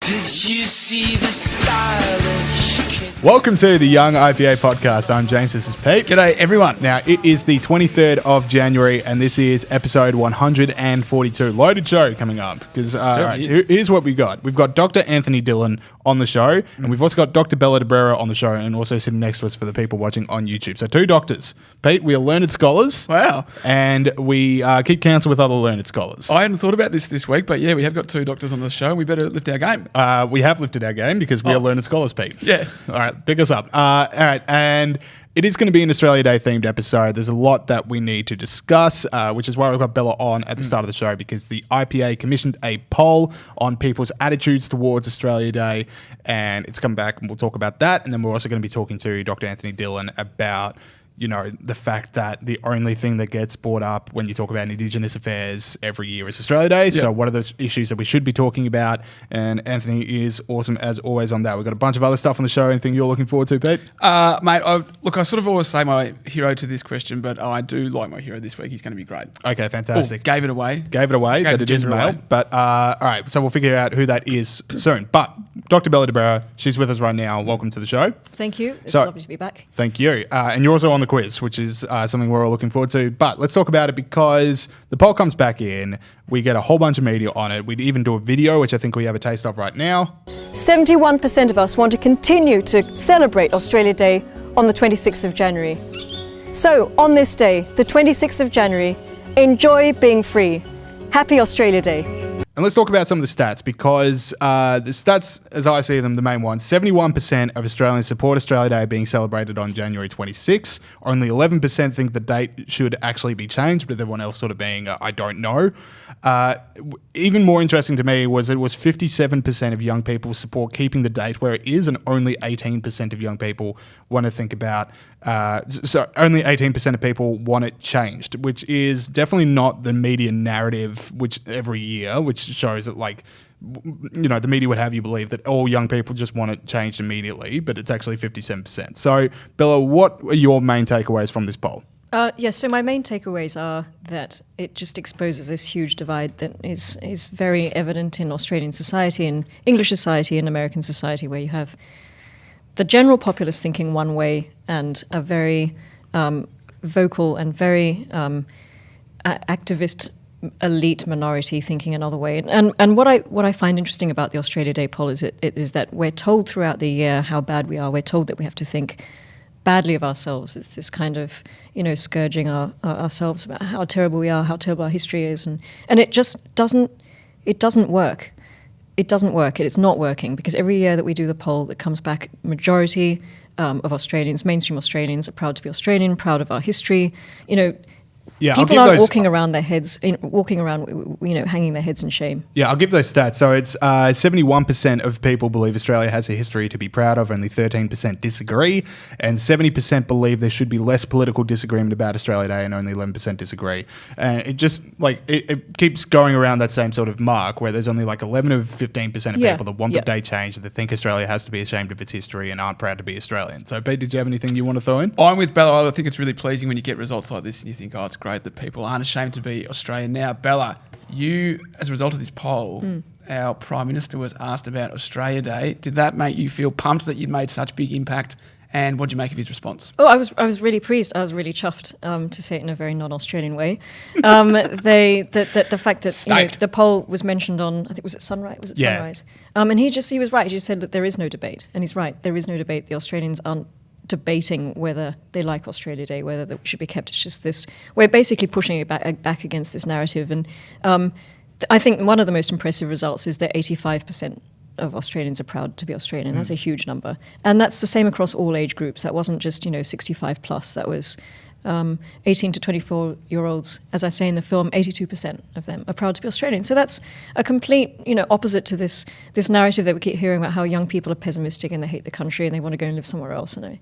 Did you see the stylish kids? Welcome to the Young IPA podcast. I'm James, this is Pete. G'day, everyone. Now, it is the 23rd of January, and this is episode 142. Loaded show coming up. Because here's what we got. We've got Dr. Anthony Dillon on the show, and we've also got Dr. Bella DeBrera on the show, and also sitting next to us for the people watching on YouTube. So two doctors. Pete, we are learned scholars. Wow. And we keep counsel with other learned scholars. I hadn't thought about this week, but yeah, we have got two doctors on the show, and we better lift our game. We have lifted our game because we are learned scholars, Pete. Yeah. All right, pick us up. All right, and it is going to be an Australia Day themed episode. There's a lot that we need to discuss, which is why we've got Bella on at the start of the show, because the IPA commissioned a poll on people's attitudes towards Australia Day, and it's come back, and we'll talk about that. And then we're also going to be talking to Dr. Anthony Dillon about, you know, the fact that the only thing that gets brought up when you talk about Indigenous affairs every year is Australia Day. Yep. So what are those issues that we should be talking about? And Anthony is awesome as always on that. We've got a bunch of other stuff on the show. Anything you're looking forward to, Pete? Mate, I sort of always say my hero to this question, but I do like my hero this week. He's going to be great. Okay, fantastic. Ooh, gave it away. That it is male. But all right, so we'll figure out who that is soon. But Dr. Bella DeBrera, she's with us right now. Welcome to the show. Thank you. It's lovely to be back. Thank you. And you're also on the quiz, which is something we're all looking forward to. But let's talk about it because the poll comes back in. We get a whole bunch of media on it. We'd even do a video, which I think we have a taste of right now. 71% of us want to continue to celebrate Australia Day on the 26th of January. So, on this day, the 26th of January, enjoy being free. Happy Australia Day. And let's talk about some of the stats, because the stats, as I see them, the main ones, 71% of Australians support Australia Day being celebrated on January 26. Only 11% think the date should actually be changed, with everyone else sort of being, I don't know. Even more interesting to me was it was 57% of young people support keeping the date where it is, and only 18% of young people want to think about, so only 18% of people want it changed, which is definitely not the media narrative, which every year, which shows that, like, you know, the media would have you believe that all young people just want it changed immediately, but it's actually 57%. So, Bella, what are your main takeaways from this poll? Yes, so my main takeaways are that it just exposes this huge divide that is very evident in Australian society, in English society, in American society, where you have the general populace thinking one way and a very vocal and very activist elite minority thinking another way. And what I find interesting about the Australia Day poll is that we're told throughout the year how bad we are. We're told that we have to think badly of ourselves. It's this kind of, you know, scourging ourselves about how terrible we are, how terrible our history is, and it just doesn't work. It doesn't work. It is not working, because every year that we do the poll, it comes back majority of Australians, mainstream Australians, are proud to be Australian, proud of our history. You know, people aren't walking around, you know, hanging their heads in shame. Yeah, I'll give those stats. So it's 71% of people believe Australia has a history to be proud of, only 13% disagree, and 70% believe there should be less political disagreement about Australia Day, and only 11% disagree. And it just, like, it keeps going around that same sort of mark, where there's only like 11 of 15% of people that want the day changed, that think Australia has to be ashamed of its history and aren't proud to be Australian. So, Pete, did you have anything you want to throw in? I'm with Bella. I think it's really pleasing when you get results like this and you think, oh, it's great that people aren't ashamed to be Australian. Now, Bella, you, as a result of this poll, our Prime Minister was asked about Australia Day. Did that make you feel pumped that you'd made such big impact? And what did you make of his response? Oh, I was really pleased. I was really chuffed, to say it in a very non-Australian way. The fact that, you know, the poll was mentioned on, I think, was it Sunrise? Sunrise? And he was right. He just said that there is no debate, and he's right. There is no debate. The Australians aren't debating whether they like Australia Day, whether that should be kept. It's just this, we're basically pushing it back against this narrative. And I think one of the most impressive results is that 85% of Australians are proud to be Australian. That's a huge number. And that's the same across all age groups. That wasn't just, 65 plus. That was 18 to 24-year-olds. As I say in the film, 82% of them are proud to be Australian. So that's a complete, opposite to this narrative that we keep hearing about how young people are pessimistic and they hate the country and they want to go and live somewhere else. And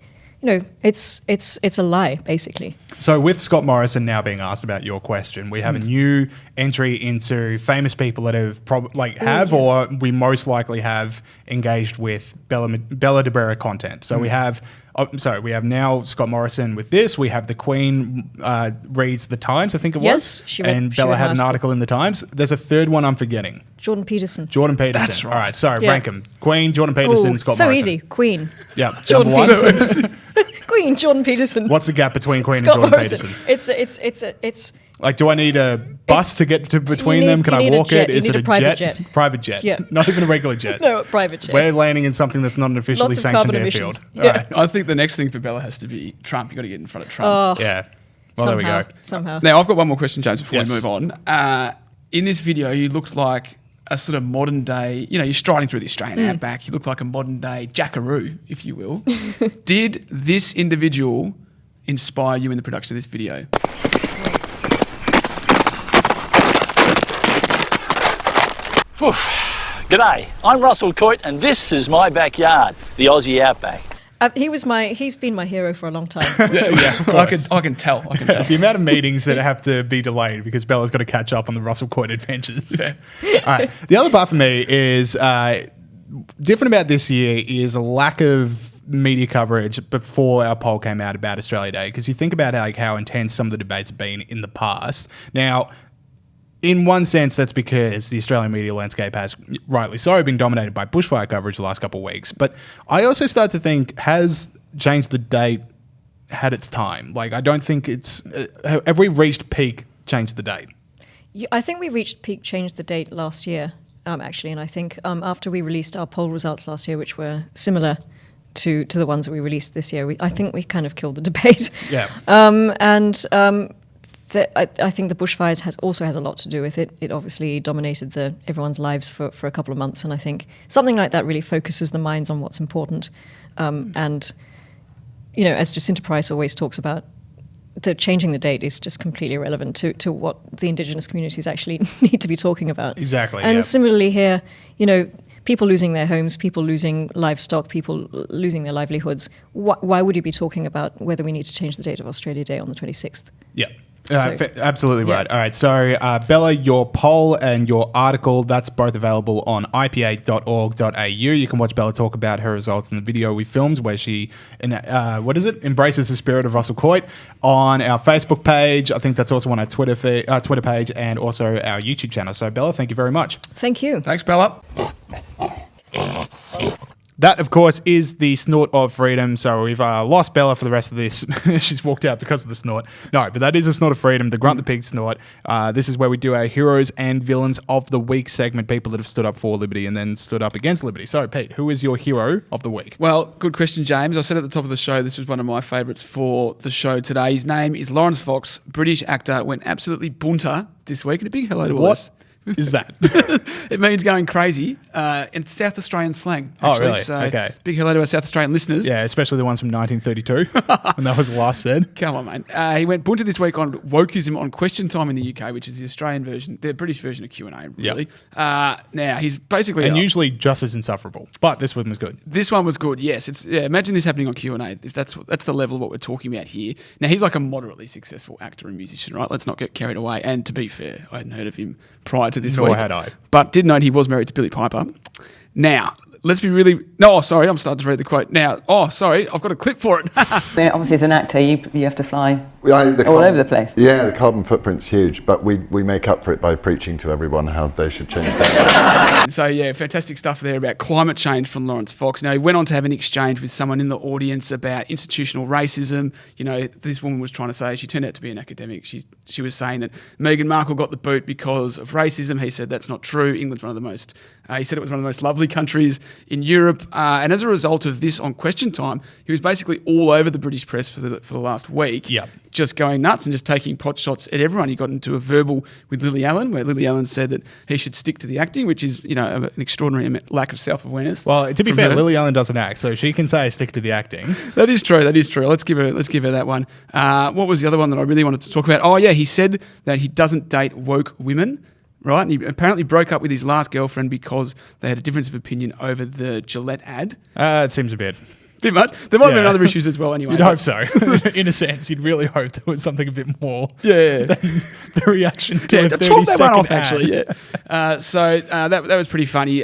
it's a lie, basically. So with Scott Morrison now being asked about your question, we have a new entry into famous people that have or we most likely have engaged with Bella DeBrera content. So we have now Scott Morrison with this. We have the Queen reads the Times, I think it was. Yes, Bella had an article in the Times. There's a third one I'm forgetting. Jordan Peterson. Jordan Peterson. That's right. All right, sorry, Yeah. rank them. Queen, Jordan Peterson, Ooh, Scott so Morrison. easy. Queen. Yeah. Jordan Number one. Peterson. Queen, Jordan Peterson. What's the gap between Queen Scott and Jordan Morrison. Peterson? It's Like, do I need a bus to get to between them? Can you I need a walk jet. it? You Is need it a private jet. Private jet. Yeah. Not even a regular jet. no a private jet. We're landing in something that's not an officially Lots of sanctioned carbon airfield. emissions. All Yeah. right. I think the next thing for Bella has to be Trump. You've got to get in front of Trump. Yeah. Well, there we go. Somehow. Now, I've got one more question, James, before Yes. we move on. In this video, you looked like a sort of modern day, you're striding through the Australian outback. You look like a modern day jackaroo, if you will. Did this individual inspire you in the production of this video? G'day, I'm Russell Coight and this is my backyard, the Aussie Outback. He's been my hero for a long time. I can tell. The amount of meetings that have to be delayed because Bella's got to catch up on the Russell Coight adventures. Yeah. All right. The other part for me is different about this year is a lack of media coverage before our poll came out about Australia Day. Because you think about how intense some of the debates have been in the past. Now, in one sense, that's because the Australian media landscape has, rightly so, been dominated by bushfire coverage the last couple of weeks. But I also start to think, has Changethedate had its time? Like, I don't think it's... have we reached peak Changethedate? I think we reached peak Changethedate last year, actually. And I think after we released our poll results last year, which were similar to the ones that we released this year, I think we kind of killed the debate. Yeah. I think the bushfires also has a lot to do with it. It obviously dominated everyone's lives for a couple of months, and I think something like that really focuses the minds on what's important. And as Jacinta Price always talks about, changing the date is just completely irrelevant to what the Indigenous communities actually need to be talking about. Exactly. And yeah. similarly here, people losing their homes, people losing livestock, people losing their livelihoods. Why would you be talking about whether we need to change the date of Australia Day on the 26th? Yeah. So- Absolutely yeah. right. All right. So, Bella, your poll and your article, that's both available on IPA.org.au. You can watch Bella talk about her results in the video we filmed where she, embraces the spirit of Russell Coight on our Facebook page. I think that's also on our Twitter page and also our YouTube channel. So, Bella, thank you very much. Thank you. Thanks, Bella. That, of course, is the snort of freedom. So we've lost Bella for the rest of this. She's walked out because of the snort. No, but that is a snort of freedom, the Grunt the Pig snort. This is where we do our heroes and villains of the week segment, people that have stood up for liberty and then stood up against liberty. So, Pete, who is your hero of the week? Well, good question, James. I said at the top of the show, this was one of my favourites for the show today. His name is Laurence Fox, British actor, went absolutely bunter this week. And a big hello to What us. is that? It means going crazy in South Australian slang. Actually. Oh, really? So Okay. Big hello to our South Australian listeners. Yeah, especially the ones from 1932 when that was last said. Come on, mate. He went bunter this week on wokeism on Question Time in the UK, which is the Australian version, the British version of Q&A, really. Now, he's basically... And usually just as insufferable. But this one was good. This one was good, yes. Imagine this happening on Q&A, if that's the level of what we're talking about here. Now, he's like a moderately successful actor and musician, right? Let's not get carried away. And to be fair, I hadn't heard of him prior to this Nor week. had I. But did note he was married to Billy Piper. Now, let's be really... No, sorry, I'm starting to read the quote now. Oh, sorry, I've got a clip for it. Obviously, as an actor, you have to fly Yeah, all over the place. Yeah, the carbon footprint's huge, but we make up for it by preaching to everyone how they should change their So, yeah, fantastic stuff there about climate change from Laurence Fox. Now, he went on to have an exchange with someone in the audience about institutional racism. This woman was trying to say, she turned out to be an academic. She was saying that Meghan Markle got the boot because of racism. He said that's not true. England's one of the most... he said it was one of the most lovely countries in Europe. And as a result of this on Question Time, he was basically all over the British press for the last week. Yep. Just going nuts and just taking pot shots at everyone. He got into a verbal with Lily Allen, where Lily Allen said that he should stick to the acting, which is, an extraordinary lack of self-awareness. Well, to be from fair, her. Lily Allen doesn't act, so she can say stick to the acting. That is true. Let's give her that one. What was the other one that I really wanted to talk about? Oh, yeah, he said that he doesn't date woke women. Right, and he apparently broke up with his last girlfriend because they had a difference of opinion over the Gillette ad. It seems a bit much. There might have been Yeah. other issues as well anyway. You'd hope so. In a sense, you'd really hope there was something a bit more Yeah. than the reaction to a Chalk 30-second that one off, ad. actually, yeah. So that was pretty funny.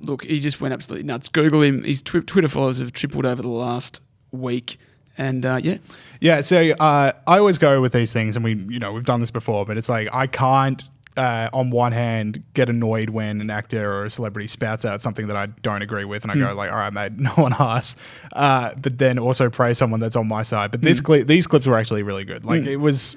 Look, he just went absolutely nuts. Google him. His Twitter followers have tripled over the last week. And, yeah. Yeah, so I always go with these things, and we've done this before, but it's like I can't on one hand, get annoyed when an actor or a celebrity spouts out something that I don't agree with, and I go like, "All right, mate, no one asked." But then also praise someone that's on my side. But these clips were actually really good. Like it was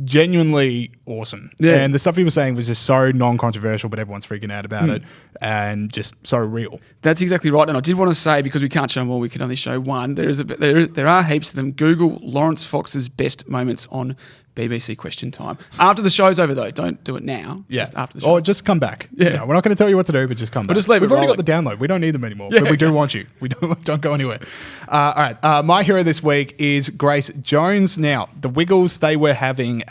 genuinely awesome. Yeah. And the stuff he was saying was just so non-controversial, but everyone's freaking out about it, and just so real. That's exactly right. And I did want to say, because we can't show them all, we can only show one. There are heaps of them. Google Laurence Fox's best moments on BBC Question Time. After the show's over, though. Don't do it now. Yeah. Just after the show. Or just come back. Yeah. You know, we're not going to tell you what to do, but just come back. just leave We've it already got rolling. the download. We don't need them anymore, Yeah, but we do okay. want you. We don't go anywhere. All right. My hero this week is Grace Jones. Now, the Wiggles, they were having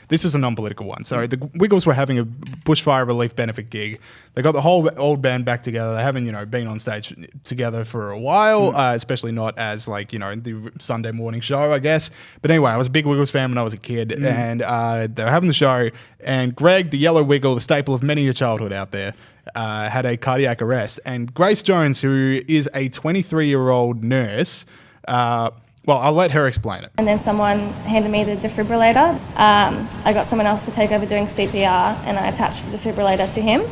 this is a non-political one. So the Wiggles were having a bushfire relief benefit gig. They got the whole old band back together. They haven't, been on stage together for a while, especially not as the Sunday morning show, I guess. But anyway, I was a big Wiggles fan when I was a kid, and they were having the show, and Greg, the yellow Wiggle, the staple of many a childhood out there, had a cardiac arrest. And Grace Jones, who is a 23-year-old nurse, well, I'll let her explain it. And then someone handed me the defibrillator. I got someone else to take over doing CPR, and I attached the defibrillator to him.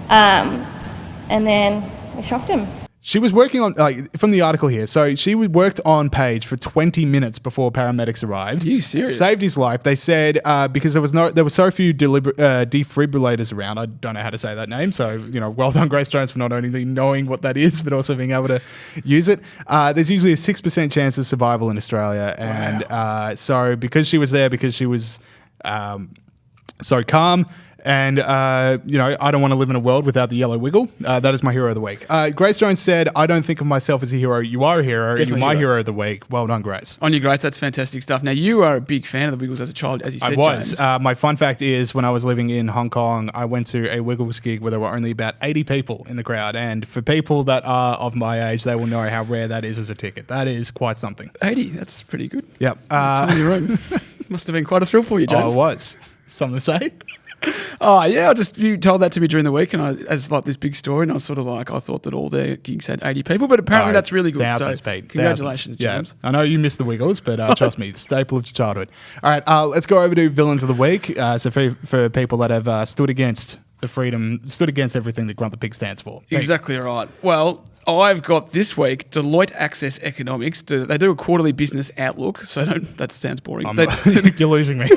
And then we shocked him. She was working on, from the article here, so she worked on Page for 20 minutes before paramedics arrived. Are you serious? Saved his life. They said because there were so few defibrillators around. I don't know how to say that name. So, well done, Grace Jones, for not only knowing what that is, but also being able to use it. There's usually a 6% chance of survival in Australia. And so because she was there, because she was so calm, and, I don't want to live in a world without the yellow Wiggle. That is my hero of the week. Grace Jones said, "I don't think of myself as a hero. You are a hero. Definitely You're my hero. hero of the week." Well done, Grace. On you, Grace. That's fantastic stuff. Now, you are a big fan of the Wiggles as a child, as you said, I was. James. My fun fact is when I was living in Hong Kong, I went to a Wiggles gig where there were only about 80 people in the crowd. And for people that are of my age, they will know how rare that is as a ticket. That is quite something. 80, that's pretty good. Yep. Tell me your own. Must have been quite a thrill for you, James. It was. Something to say? Oh, yeah, you told that to me during the week, and as this big story, and I was sort of I thought that all their gigs had 80 people, but apparently that's really good. Thousands, so Pete. Congratulations, Thousands. James. Yeah. I know you missed the Wiggles, but trust me, it's a staple of childhood. All right, let's go over to Villains of the Week. So for people that have stood against everything that Grunt the Pig stands for. Exactly right. Well, I've got this week Deloitte Access Economics. They do a quarterly business outlook, so that sounds boring. You're losing me.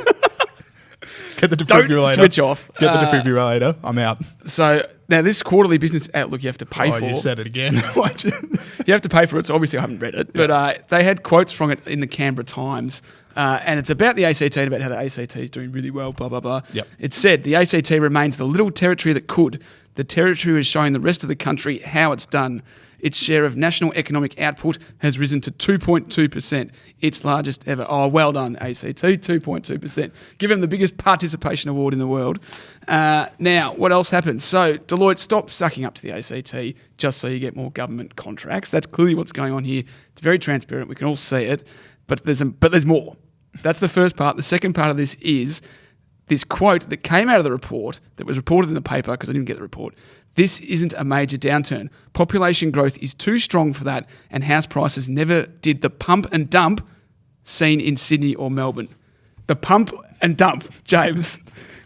Get the Don't defibrillator. switch off. Get the defibrillator. I'm out. So now this quarterly business outlook you have to pay for. You said it again. You have to pay for it, so obviously I haven't read it. But they had quotes from it in the Canberra Times, and it's about the ACT and about how the ACT is doing really well, blah, blah, blah. Yep. It said, the ACT remains the little territory that could. The territory is showing the rest of the country how it's done. Its share of national economic output has risen to 2.2%, its largest ever. Oh, well done, ACT, 2.2%. Give them the biggest participation award in the world. Now, what else happens? So, Deloitte, stop sucking up to the ACT just so you get more government contracts. That's clearly what's going on here. It's very transparent. We can all see it. But there's more. That's the first part. The second part of this is this quote that came out of the report that was reported in the paper, because I didn't get the report. This isn't a major downturn. Population growth is too strong for that, and house prices never did the pump and dump seen in Sydney or Melbourne. The pump and dump, James,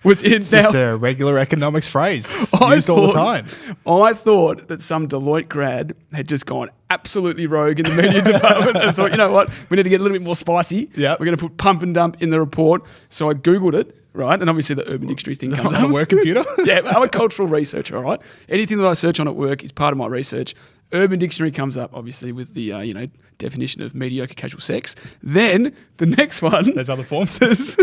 was in It's just a regular economics phrase used all the time. I thought that some Deloitte grad had just gone absolutely rogue in the media department and thought, you know what, we need to get a little bit more spicy. Yep. We're going to put pump and dump in the report. So I Googled it, right? And obviously the Urban Dictionary thing comes On up. a work computer? Yeah, I'm a cultural researcher, all right? Anything that I search on at work is part of my research. Urban Dictionary comes up, obviously, with the definition of mediocre casual sex. Then the next one... There's other forms. says,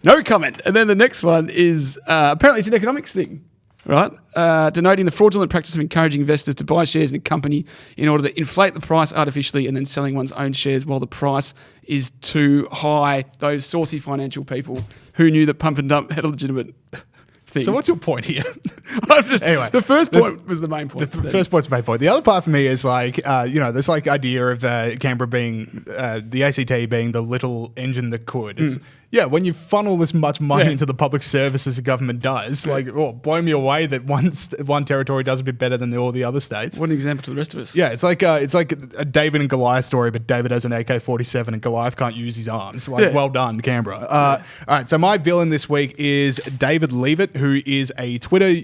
no comment. And then the next one is, apparently it's an economics thing, right? Denoting the fraudulent practice of encouraging investors to buy shares in a company in order to inflate the price artificially and then selling one's own shares while the price is too high. Those saucy financial people who knew that pump and dump had a legitimate thing. So what's your point here? Anyway, the first point was the main point. The first point's the main point. The other part for me is this idea of Canberra being, the ACT being the little engine that could. Yeah, when you funnel this much money into the public service as the government does, blow me away that one territory does a bit better than all the other states. What an example to the rest of us. Yeah, it's like a David and Goliath story, but David has an AK-47 and Goliath can't use his arms. Well done, Canberra. All right, so my villain this week is David Leavitt, who is a Twitter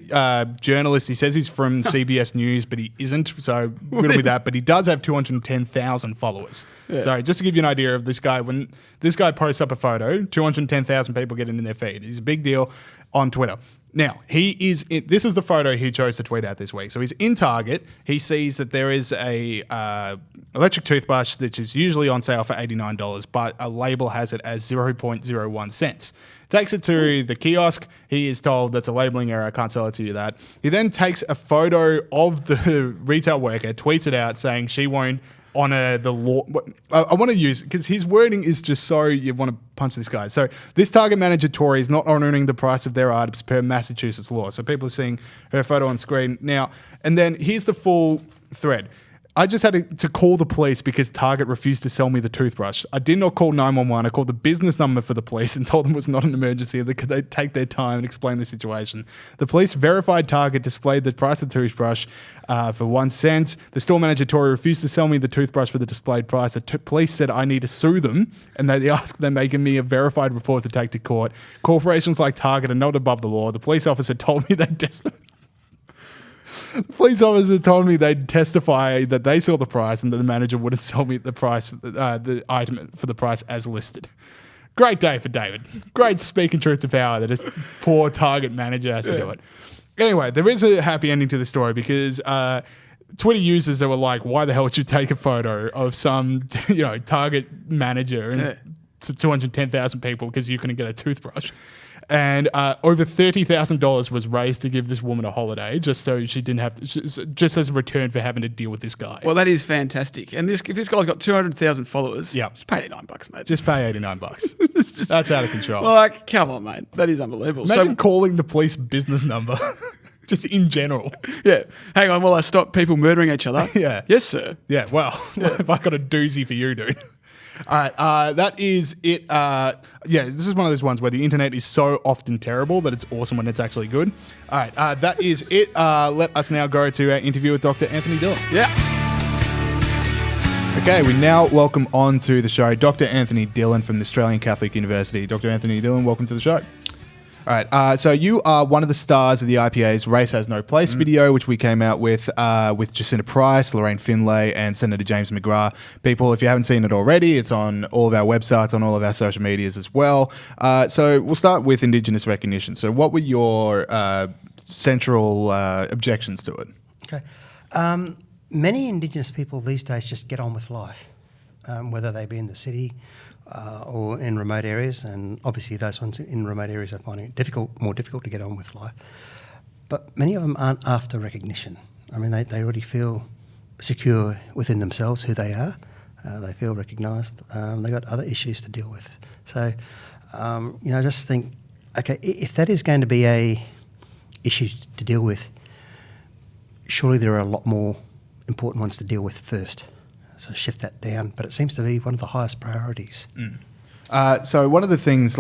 journalist. He says he's from CBS News, but he isn't, so riddle with that. But he does have 210,000 followers. Yeah. So just to give you an idea of this guy, when this guy posts up a photo, 210,000 people get it in their feed. He's a big deal on Twitter. Now, this is the photo he chose to tweet out this week. So he's in Target. He sees that there is a electric toothbrush that is usually on sale for $89, but a label has it as 0.01 cents. Takes it to the kiosk. He is told that's a labeling error. I can't sell it to you that. He then takes a photo of the retail worker, tweets it out saying she won't honor the law. I want to use, because his wording is just so you want to punch this guy. So this Target manager, Tory, is not honoring the price of their items per Massachusetts law. So people are seeing her photo on screen now. And then here's the full thread. I just had to call the police because Target refused to sell me the toothbrush. I did not call 911. I called the business number for the police and told them it was not an emergency and that they'd take their time and explain the situation. The police verified Target, displayed the price of the toothbrush for 1 cent. The store manager, Tory, refused to sell me the toothbrush for the displayed price. The police said I need to sue them, and they asked them making me a verified report to take to court. Corporations like Target are not above the law. The police officer told me they'd testify that they saw the price and that the manager wouldn't sell me the price, the item for the price as listed. Great day for David. Great speaking truth to power that his poor Target manager has to do it. Anyway, there is a happy ending to the story because Twitter users that were like, why the hell would you take a photo of some Target manager and to 210,000 people because you couldn't get a toothbrush? And over $30,000 was raised to give this woman a holiday, just so she didn't have to, just as a return for having to deal with this guy. Well, that is fantastic. And if this guy's got 200,000 followers, just pay $89, mate. Just pay $89. That's out of control. Like, come on, mate. That is unbelievable. Imagine calling the police business number, just in general. Yeah. Hang on while I stop people murdering each other. Yeah. Yes, sir. Yeah. Well, have I got a doozy for you, dude? All right, that is it. This is one of those ones where the internet is so often terrible that it's awesome when it's actually good. All right, that is it. Let us now go to our interview with Dr. Anthony Dillon. Yeah. Okay, we now welcome on to the show Dr. Anthony Dillon from the Australian Catholic University. Dr. Anthony Dillon, welcome to the show. All right, so you are one of the stars of the IPA's Race Has No Place video, which we came out with Jacinta Price, Lorraine Finlay, and Senator James McGrath. People, if you haven't seen it already, it's on all of our websites, on all of our social medias as well. So we'll start with Indigenous recognition. So what were your central objections to it? Okay. Many Indigenous people these days just get on with life, whether they be in the city or in remote areas, and obviously those ones in remote areas are finding it more difficult to get on with life. But many of them aren't after recognition. I mean, they already feel secure within themselves who they are. They feel recognised. They've got other issues to deal with. So, just think, okay, if that is going to be a issue to deal with, surely there are a lot more important ones to deal with first. So shift that down, but it seems to be one of the highest priorities. So one of the things,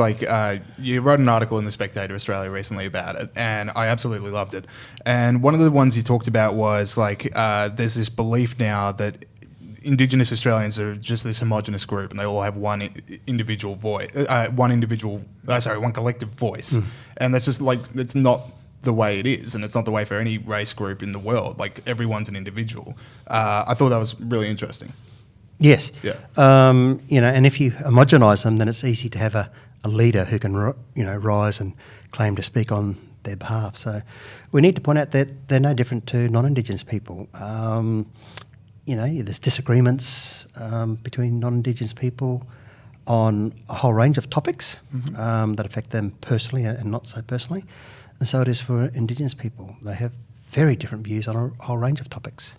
you wrote an article in The Spectator Australia recently about it, and I absolutely loved it. And one of the ones you talked about was there's this belief now that Indigenous Australians are just this homogenous group, and they all have one individual voice, one collective voice, and that's just it's not the way it is, and it's not the way for any race group in the world. Everyone's an individual. I thought that was really interesting. Yes. Yeah. And if you homogenise them, then it's easy to have a leader who can, rise and claim to speak on their behalf. So we need to point out that they're no different to non-Indigenous people. There's disagreements between non-Indigenous people on a whole range of topics that affect them personally and not so personally. And so it is for Indigenous people. They have very different views on a whole range of topics.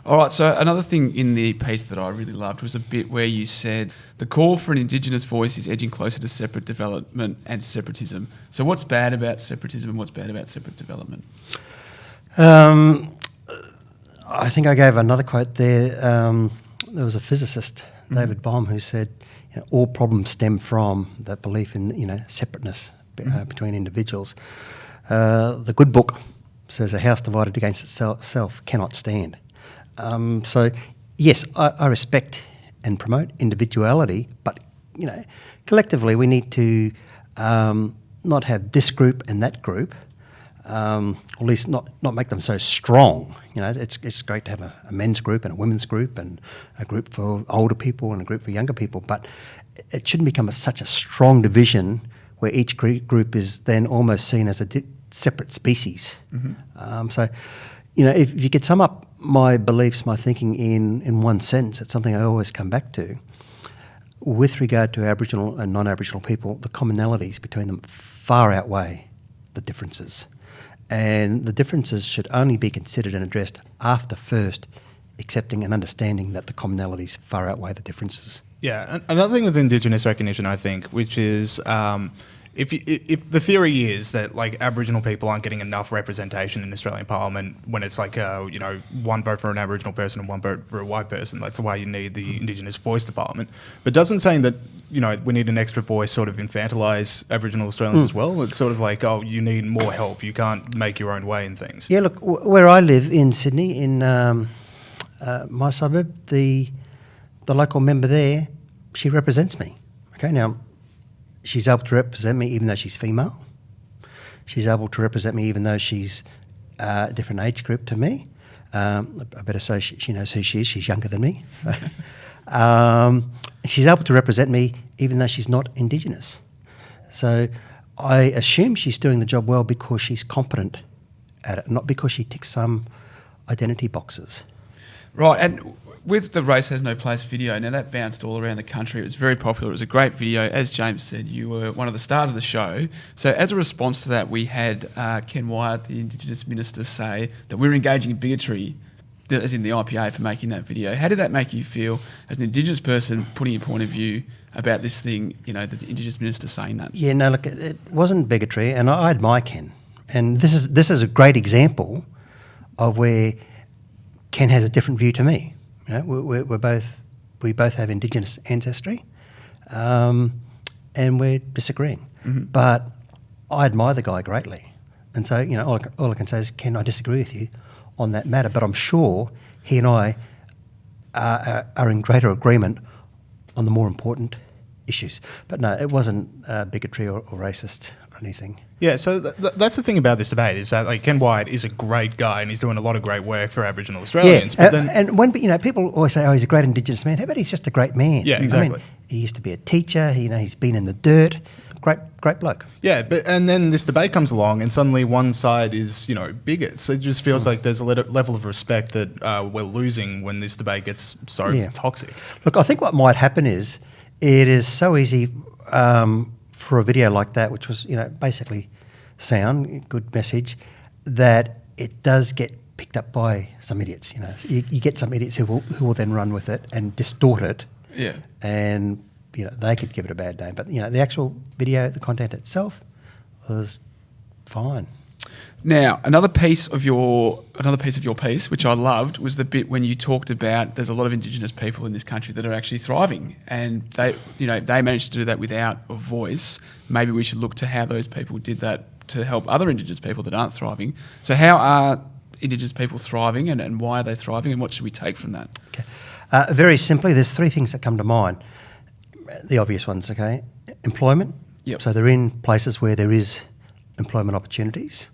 All right, so another thing in the piece that I really loved was a bit where you said the call for an Indigenous voice is edging closer to separate development and separatism. So what's bad about separatism and what's bad about separate development? I think I gave another quote there. There was a physicist David Bohm, who said, all problems stem from the belief in, separateness between individuals. The good book says a house divided against itself cannot stand. So, yes, I respect and promote individuality, but, collectively we need to not have this group and that group, or at least not make them so strong. It's great to have a men's group and a women's group and a group for older people and a group for younger people, but it shouldn't become such a strong division where each group is then almost seen as a separate species. So, if you could sum up my beliefs, my thinking in one sentence, it's something I always come back to. With regard to Aboriginal and non-Aboriginal people, the commonalities between them far outweigh the differences. And the differences should only be considered and addressed after first accepting and understanding that the commonalities far outweigh the differences. Yeah, another thing with Indigenous recognition, I think, which is if the theory is that like Aboriginal people aren't getting enough representation in Australian Parliament when it's like one vote for an Aboriginal person and one vote for a white person, that's why you need the Indigenous Voice Department. But doesn't saying that we need an extra voice sort of infantilise Aboriginal Australians as well? It's sort of like, you need more help. You can't make your own way in things. Yeah, look, where I live in Sydney, in my suburb, the local member there, she represents me. Okay, now she's able to represent me even though she's female. She's able to represent me even though she's a different age group to me. I better say she knows who she is. She's younger than me. She's able to represent me even though she's not Indigenous. So I assume she's doing the job well because she's competent at it, not because she ticks some identity boxes. Right, and with the Race Has No Place video, now that bounced all around the country. It was very popular. It was a great video. As James said, you were one of the stars of the show. So as a response to that, we had Ken Wyatt, the Indigenous Minister, say that we're engaging in bigotry, as in the IPA, for making that video. How did that make you feel as an Indigenous person putting your point of view about this thing, the Indigenous Minister saying that? Yeah, no, look, it wasn't bigotry, and I admire Ken. And this is a great example of where Ken has a different view to me. We both have Indigenous ancestry, and we're disagreeing. But I admire the guy greatly, and so all I can say is, Ken, I disagree with you on that matter. But I'm sure he and I are in greater agreement on the more important issues. But no, it wasn't bigotry or racist or anything. Yeah, so that's the thing about this debate is that Ken Wyatt is a great guy and he's doing a lot of great work for Aboriginal Australians. Yeah, but then, and when people always say, "Oh, he's a great Indigenous man," how about he's just a great man? Yeah, exactly. I mean, he used to be a teacher. He's been in the dirt. Great bloke. Yeah, and then this debate comes along and suddenly one side is bigots. It just feels like there's a level of respect that we're losing when this debate gets so toxic. Look, I think what might happen is it is so easy for a video like that, which was basically sound, good message, that it does get picked up by some idiots. You get some idiots who will then run with it and distort it. Yeah. And they could give it a bad name, but the actual video, the content itself, was fine. Now, another piece of your piece, which I loved, was the bit when you talked about there's a lot of Indigenous people in this country that are actually thriving, and they managed to do that without a voice. Maybe we should look to how those people did that to help other Indigenous people that aren't thriving. So, how are Indigenous people thriving, and why are they thriving, and what should we take from that? Okay. Very simply, there's three things that come to mind. The obvious ones, okay? Employment. Yep. So they're in places where there is employment opportunities.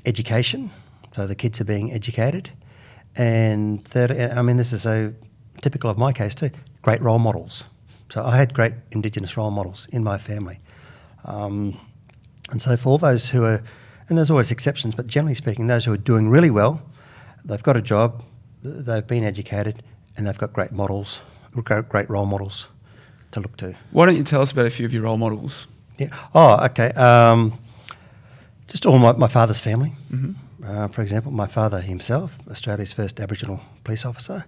Education. So the kids are being educated. And third, this is so typical of my case too, great role models. So I had great Indigenous role models in my family. And so for all those who are, and there's always exceptions, but generally speaking, those who are doing really well, they've got a job, they've been educated, and they've got great models, great role models to look to. Why don't you tell us about a few of your role models? Yeah. Oh, okay. Just all my father's family. Mm-hmm. For example, my father himself, Australia's first Aboriginal police officer.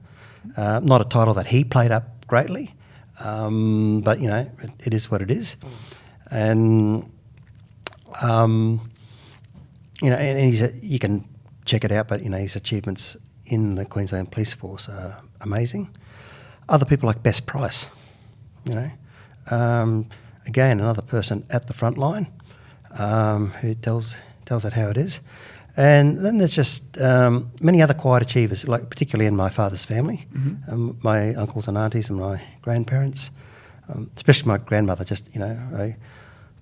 Not a title that he played up greatly, but it is what it is. And and you can check it out, but his achievements in the Queensland Police Force are amazing. other people like Best Price, you know. Again, another person at the front line who tells it how it is. And then there's just many other quiet achievers, like particularly in my father's family, my uncles and aunties and my grandparents, especially my grandmother, just, you know, a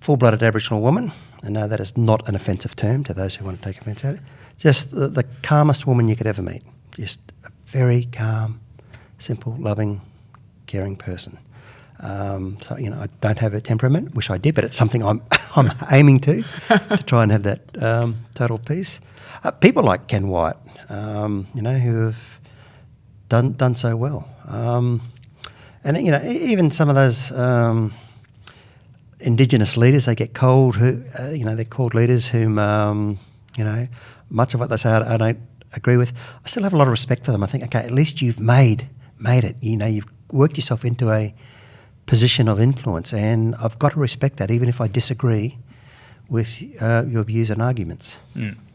full-blooded Aboriginal woman. I know that is not an offensive term to those who want to take offence at it. Just the calmest woman you could ever meet. Just a very calm, simple, loving, caring person. So, you know, I don't have a temperament, wish I did, but it's something I'm aiming to try and have that total peace. People like Ken Wyatt, you know, who have done so well. And, you know, even some of those Indigenous leaders, they get called, who, you know, they're called leaders whom, you know, much of what they say I don't agree with. I still have a lot of respect for them. I think, okay, at least you've made it. You know, you've worked yourself into a position of influence, and I've got to respect that, even if I disagree with your views and arguments.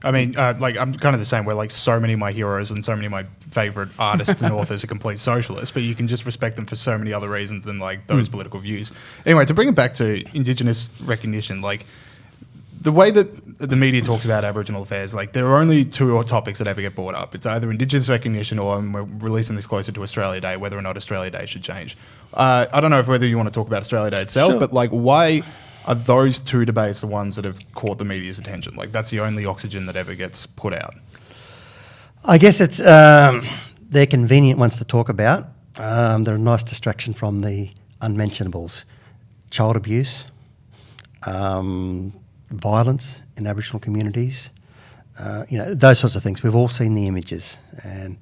I mean, like, I'm kind of the same way. Like, so many of my heroes and so many of my favourite artists and authors are complete socialists, but you can just respect them for so many other reasons than, like, those political views. Anyway, to bring it back to Indigenous recognition, like, the way that the media talks about Aboriginal affairs, like, there are only two topics that ever get brought up. It's either Indigenous recognition or, and we're releasing this closer to Australia Day, whether or not Australia Day should change. I don't know whether you want to talk about Australia Day itself, but, like, why are those two debates the ones that have caught the media's attention? Like, that's the only oxygen that ever gets put out. I guess it's they're convenient ones to talk about. They're a nice distraction from the unmentionables. Child abuse, violence in Aboriginal communities, you know, those sorts of things. We've all seen the images, and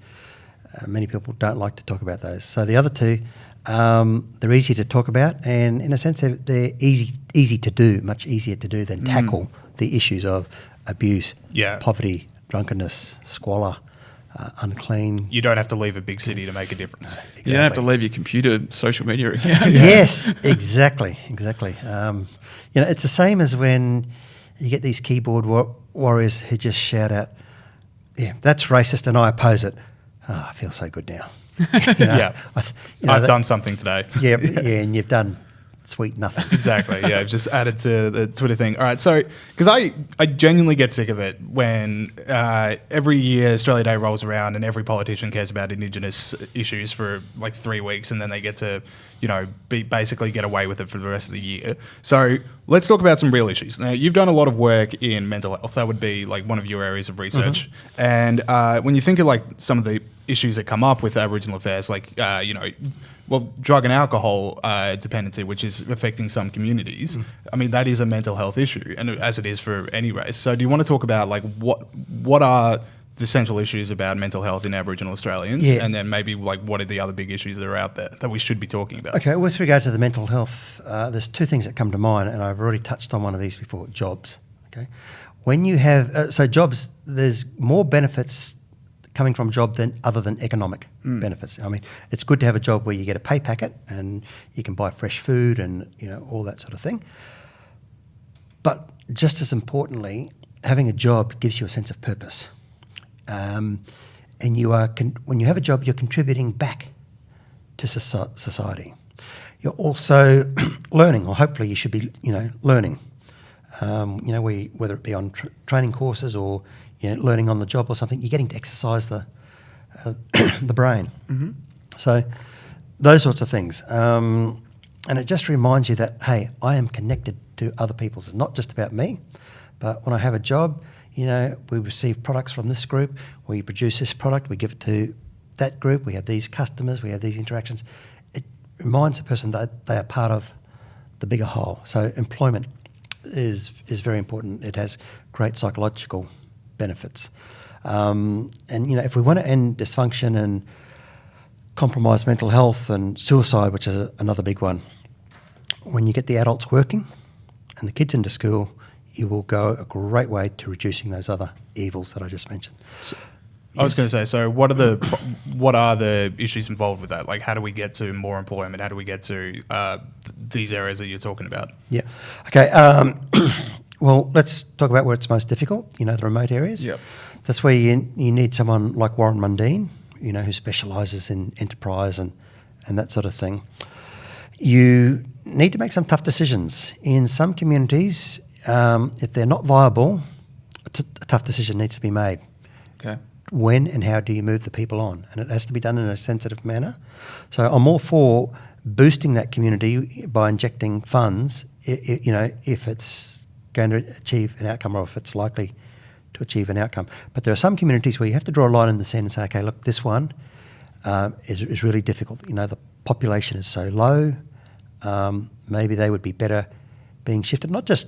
many people don't like to talk about those. So the other two, they're easy to talk about, and in a sense they're easy to do, much easier to do than tackle the issues of abuse, poverty, drunkenness, squalor, unclean. You don't have to leave a big city to make a difference. Exactly. You don't have to leave your computer social media account. Yes, exactly. You know, it's the same as when you get these keyboard warriors who just shout out, "Yeah, that's racist, and I oppose it." Oh, I feel so good now. You know, I've done something today. Yeah, and you've done sweet nothing. Exactly, yeah. I've just added to the Twitter thing. All right, so, because I genuinely get sick of it when every year Australia Day rolls around and every politician cares about Indigenous issues for like 3 weeks, and then they get to, you know, basically get away with it for the rest of the year. So let's talk about some real issues. Now, you've done a lot of work in mental health. That would be like one of your areas of research. And when you think of like some of the issues that come up with Aboriginal affairs, like, you know, well, drug and alcohol dependency, which is affecting some communities. I mean, that is a mental health issue, and as it is for any race. So do you want to talk about like what are the central issues about mental health in Aboriginal Australians, and then maybe like what are the other big issues that are out there that we should be talking about? Okay, with regard to the mental health, there's two things that come to mind, and I've already touched on one of these before, jobs. Okay, when you have, so jobs, there's more benefits coming from job other than economic benefits. I mean, it's good to have a job where you get a pay packet and you can buy fresh food and, you know, all that sort of thing. But just as importantly, having a job gives you a sense of purpose. And you are when you have a job, you're contributing back to society. You're also learning, or hopefully you should be, you know, learning. You know, whether it be on training courses or, you know, learning on the job or something, you're getting to exercise the brain. So those sorts of things. And it just reminds you that, hey, I am connected to other people. It's not just about me, but when I have a job, you know, we receive products from this group, we produce this product, we give it to that group, we have these customers, we have these interactions. It reminds the person that they are part of the bigger whole. So employment is very important. It has great psychological benefits. And, you know, if we want to end dysfunction and compromised mental health and suicide, which is another big one, when you get the adults working and the kids into school, you will go a great way to reducing those other evils that I just mentioned. I was going to say, so what are the issues involved with that? Like, how do we get to more employment? How do we get to these areas that you're talking about? Yeah. Okay. Well, let's talk about where it's most difficult, you know, the remote areas. Yep. That's where you need someone like Warren Mundine, you know, who specialises in enterprise and and that sort of thing, you need to make some tough decisions. In some communities, if they're not viable, a tough decision needs to be made. Okay. When and how do you move the people on? And it has to be done in a sensitive manner. So I'm all for boosting that community by injecting funds, if it's going to achieve an outcome or if it's likely to achieve an outcome. But there are some communities where you have to draw a line in the sand and say, okay, look, this one is really difficult. The population is so low. Maybe they would be better being shifted, not just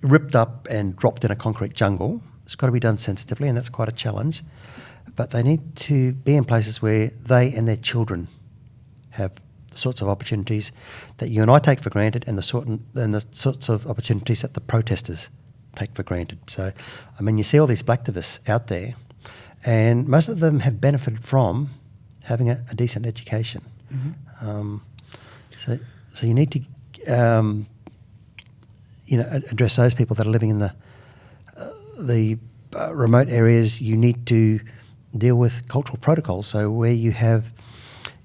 ripped up and dropped in a concrete jungle. It's got to be done sensitively, and that's quite a challenge. But they need to be in places where they and their children have the sorts of opportunities that you and I take for granted, and the sorts of opportunities that the protesters take for granted. So, you see all these blacktivists out there, and most of them have benefited from having a decent education. Mm-hmm. So you need to, address those people that are living in the remote areas. You need to deal with cultural protocols. So where you have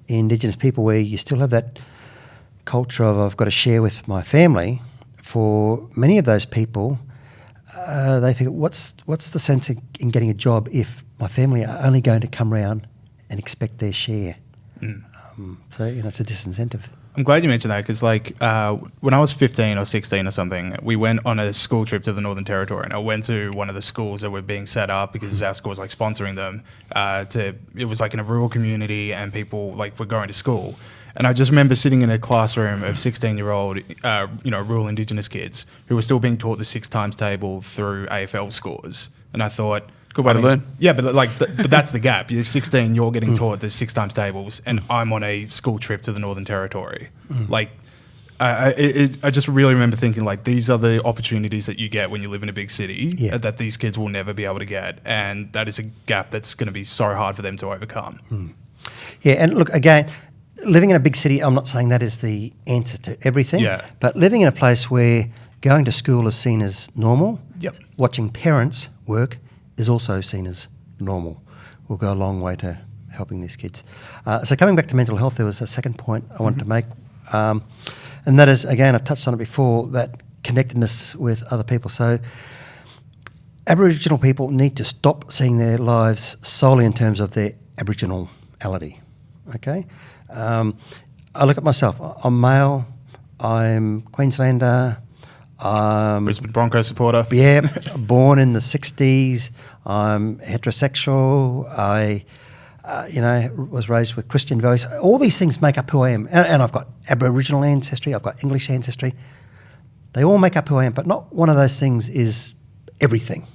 Indigenous people, where you still have that culture of I've got to share with my family, for many of those people, they think, what's the sense in getting a job if my family are only going to come round and expect their share? So it's a disincentive. I'm glad you mentioned that because, when I was 15 or 16 or something, we went on a school trip to the Northern Territory, and I went to one of the schools that were being set up because our school was sponsoring them. It was in a rural community, and people were going to school. And I just remember sitting in a classroom of 16-year-old, rural Indigenous kids who were still being taught the 6 times table through AFL scores, and I thought, good way to learn. Yeah, but that's the gap. You're 16, you're getting taught the 6 times tables, and I'm on a school trip to the Northern Territory. I just really remember thinking, these are the opportunities that you get when you live in a big city that these kids will never be able to get, and that is a gap that's going to be so hard for them to overcome. Yeah, and look, again, living in a big city, I'm not saying that is the answer to everything, but living in a place where going to school is seen as normal, watching parents work is also seen as normal, will go a long way to helping these kids. So coming back to mental health, there was a second point I wanted to make, and that is, again, I've touched on it before, that connectedness with other people. So Aboriginal people need to stop seeing their lives solely in terms of their Aboriginality, okay? I look at myself. I'm male, I'm Queenslander, Brisbane Broncos supporter. Yeah, born in the 60s. I'm heterosexual. I, was raised with Christian values. All these things make up who I am. And I've got Aboriginal ancestry. I've got English ancestry. They all make up who I am, but not one of those things is everything.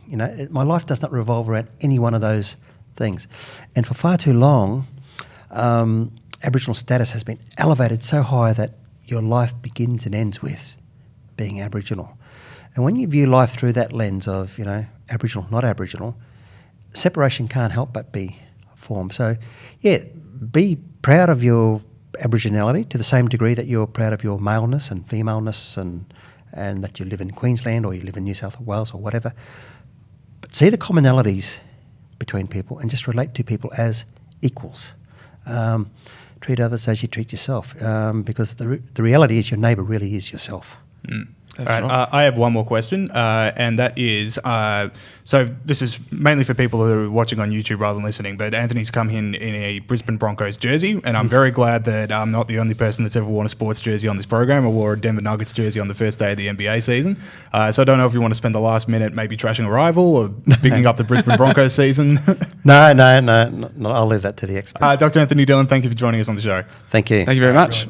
My life does not revolve around any one of those things. And for far too long, Aboriginal status has been elevated so high that your life begins and ends with being Aboriginal. And when you view life through that lens of, Aboriginal, not Aboriginal, separation can't help but be formed. So, be proud of your Aboriginality to the same degree that you're proud of your maleness and femaleness and that you live in Queensland or you live in New South Wales or whatever. But see the commonalities between people and just relate to people as equals. Treat others as you treat yourself, because the reality is your neighbour really is yourself. That's right. right. I have one more question, and that is, so this is mainly for people who are watching on YouTube rather than listening, but Anthony's come in a Brisbane Broncos jersey, and I'm very glad that I'm not the only person that's ever worn a sports jersey on this program. I wore a Denver Nuggets jersey on the first day of the NBA season, so I don't know if you want to spend the last minute maybe trashing a rival or picking up the Brisbane Broncos season. No, I'll leave that to the expert. Dr. Anthony Dillon, thank you for joining us on the show. Thank you. Thank you very much.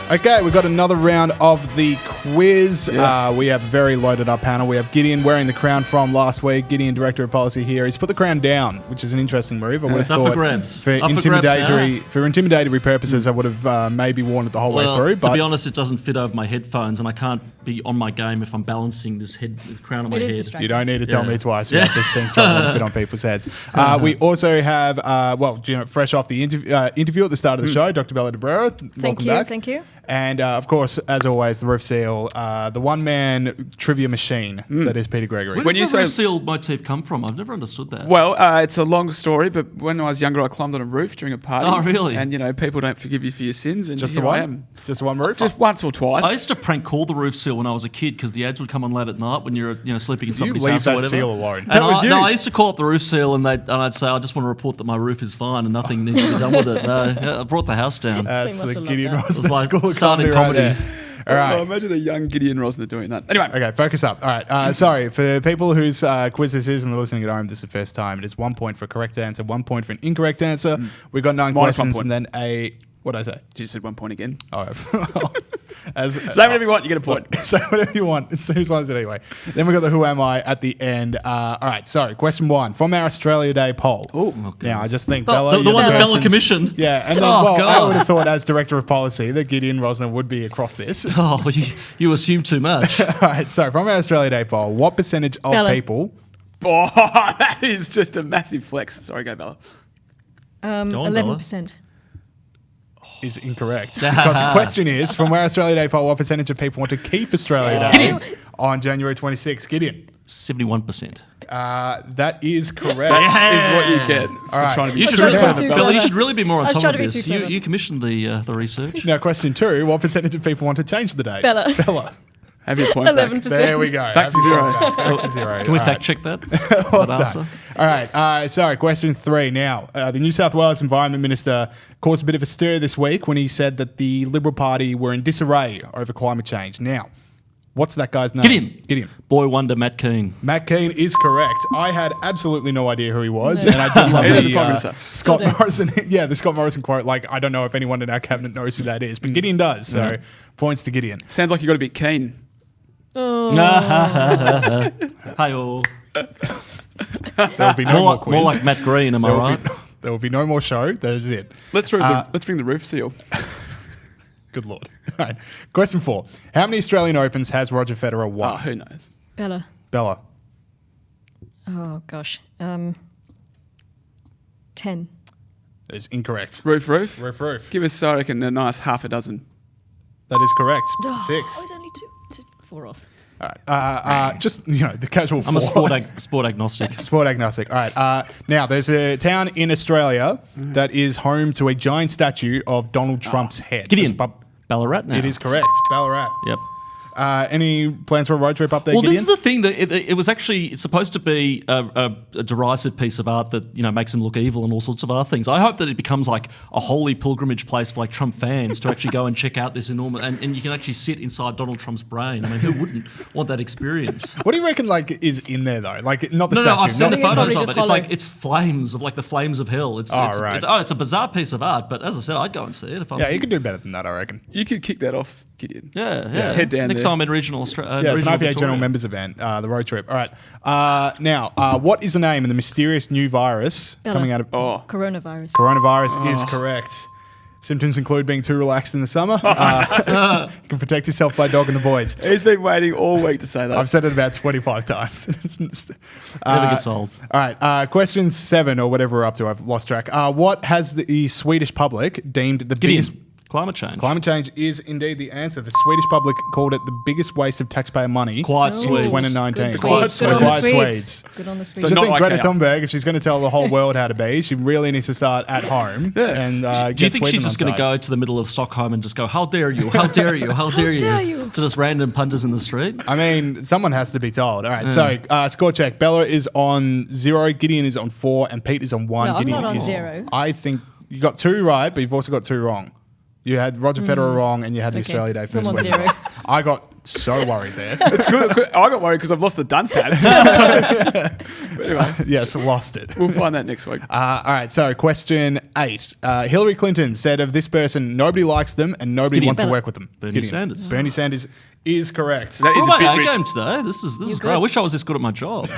Okay, we've got another round of the quiz. Yeah. We have a very loaded up panel. We have Gideon wearing the crown from last week. Gideon, Director of Policy here. He's put the crown down, which is an interesting move. I would have It's up thought for grabs. for intimidatory purposes, I would have maybe worn it the whole way through. But to be honest, it doesn't fit over my headphones, and I can't be on my game if I'm balancing this crown on my head. You don't need to tell me twice about this thing struggling to fit on people's heads. We also have, fresh off the interview at the start of the show, Dr. Bella de Brera. Welcome back. Thank you. And, of course, as always, the Roof Seal, seal, the one-man trivia machine that is Peter Gregory. Where does the roof seal motif come from? I've never understood that. Well, it's a long story, but when I was younger, I climbed on a roof during a party. Oh, really? And, people don't forgive you for your sins. And Just the here I one? am. Just one roof? Just once or twice. I used to prank call the roof seal when I was a kid because the ads would come on late at night when you're sleeping in somebody's leave house or that whatever. seal alone. And That was you. No, I used to call up the roof seal and I'd say, I just want to report that my roof is fine and nothing needs to be done with it. No, I brought the house down. That's must the have loved Gideon that. Rosner That's why I School of started Comedy. Right comedy. there. All right. Oh, imagine a young Gideon Rosner doing that. Anyway. Okay, focus up. All right. Sorry, for people whose quiz this is and they're listening at home, this is the first time. It is 1 point for a correct answer, 1 point for an incorrect answer. We've got 9 Minus 1 questions point. and then a... What did I say? You just said 1 point again. Oh, Say whatever you want, you get a point. Say whatever you want. It's whose line is it anyway? Then we've got the Who Am I at the end. All right, sorry. Question 1 from our Australia Day poll. Now, I just think Bella... The one you're that Bella person- commissioned. Yeah, and then, Oh, I God. would have thought as Director of Policy that Gideon Rosner would be across this. Oh, you assume too much. All right, so from our Australia Day poll, what percentage of Bella. people... Oh, that is just a massive flex. Sorry, go Bella. Go on, 11%. is incorrect. Because the question is, from our Australia Day poll, what percentage of people want to keep Australia Day on January 26th? Gideon. 71%. That is correct. That is what you get for right. trying to be You should, trying really, to be too Bella, you clever. should really be more on I was top trying of to be this. too clever. You commissioned the research. Now, question 2, what percentage of people want to change the date? Bella. Bella. Have your point 11%. back. There we go. Back to zero. Back to zero. Can we All fact right. check that? Well that answer? done. All right. Sorry, question 3 now. The New South Wales Environment Minister caused a bit of a stir this week when he said that the Liberal Party were in disarray over climate change. Now, what's that guy's name? Gideon. Boy wonder Matt Keane. Matt Keane is correct. I had absolutely no idea who he was, and I did love He is the the Prime Minister. Scott Still do. Morrison. Yeah, the Scott Morrison quote. Like, I don't know if anyone in our cabinet knows who that is, but Gideon does. So, points to Gideon. Sounds like you got to be keen. Hi-oh. There will be no more quiz. More like Matt Green, am I There will right? be- there will be no more show. That is it. Let's ring the roof seal. Good lord. All right. Question 4. How many Australian Opens has Roger Federer Oh, won? who knows? Bella. Bella. Oh, gosh. 10. That is incorrect. Roof. Roof. Give us, I reckon, a nice half a dozen. That is correct. I 6. was only 4 off. All right. Just, the casual I'm a 4. sport agnostic. Sport agnostic. All right. Now, there's a town in Australia that is home to a giant statue of Donald Trump's head. Gideon. It's Ballarat now. It is correct. Ballarat. Yep. Any plans for a road trip up there, Well, Gideon? this is the thing that it was actually it's supposed to be a derisive piece of art that makes him look evil and all sorts of other things. I hope that it becomes like a holy pilgrimage place for like Trump fans to actually go and check out this enormous and you can actually sit inside Donald Trump's brain. I mean, who wouldn't want that experience? What do you reckon is in there though? Like not the No, statue. I've seen the think it's photos probably of just it. It's hollow. like it's flames of like the flames of hell. It's right. it's a bizarre piece of art, but as I said, I'd go and see it if I'm. Yeah, you could do better than that, I reckon. You could kick that off, Gideon. Yeah. Just head down Next there. time in regional Australia. Yeah, it's an IPA General Members event, the road trip. All right. Now, what is the name of the mysterious new virus Bella. coming out of... Coronavirus. Coronavirus is correct. Symptoms include being too relaxed in the summer. You can protect yourself by dogging the boys. He's been waiting all week to say that. I've said it about 25 times. Never gets old. All right. Question 7 or whatever we're up to. I've lost track. What has the Swedish public deemed the biggest... Climate change. Climate change is indeed the answer. The Swedish public called it the biggest waste of taxpayer money Quiet in Swedes. 2019. Good Quiet Swedes. Good on the Quiet Swedes. Swedes. Good on the Swedes. So Just not think like Greta our- Thunberg, if she's going to tell the whole world how to be, she really needs to start at home. And Do you get think Sweden she's just on going to side. go to the middle of Stockholm and just go, how dare you, how dare you, how dare you, dare you? to just random punters in the street? I mean, someone has to be told. All right, so score check. Bella is on 0, Gideon is on 4, and Pete is on 1. No, I'm Gideon not on is 0. I think you got 2 right, but you've also got 2 wrong. You had Roger Federer wrong, and you had the Okay. Australia Day first I'm on win. 0. I got so worried there. It's good. I got worried because I've lost the dunce hat. But anyway, Yes, lost it. we'll find that next week. All right, so question 8. Hillary Clinton said of this person, nobody likes them and nobody Gideon. wants to Bella. work with them. Bernie Gideon. Sanders. Bernie Sanders is correct. That is Well, a bit mate, rich. I game today. This is You great. I good? wish I was this good at my job.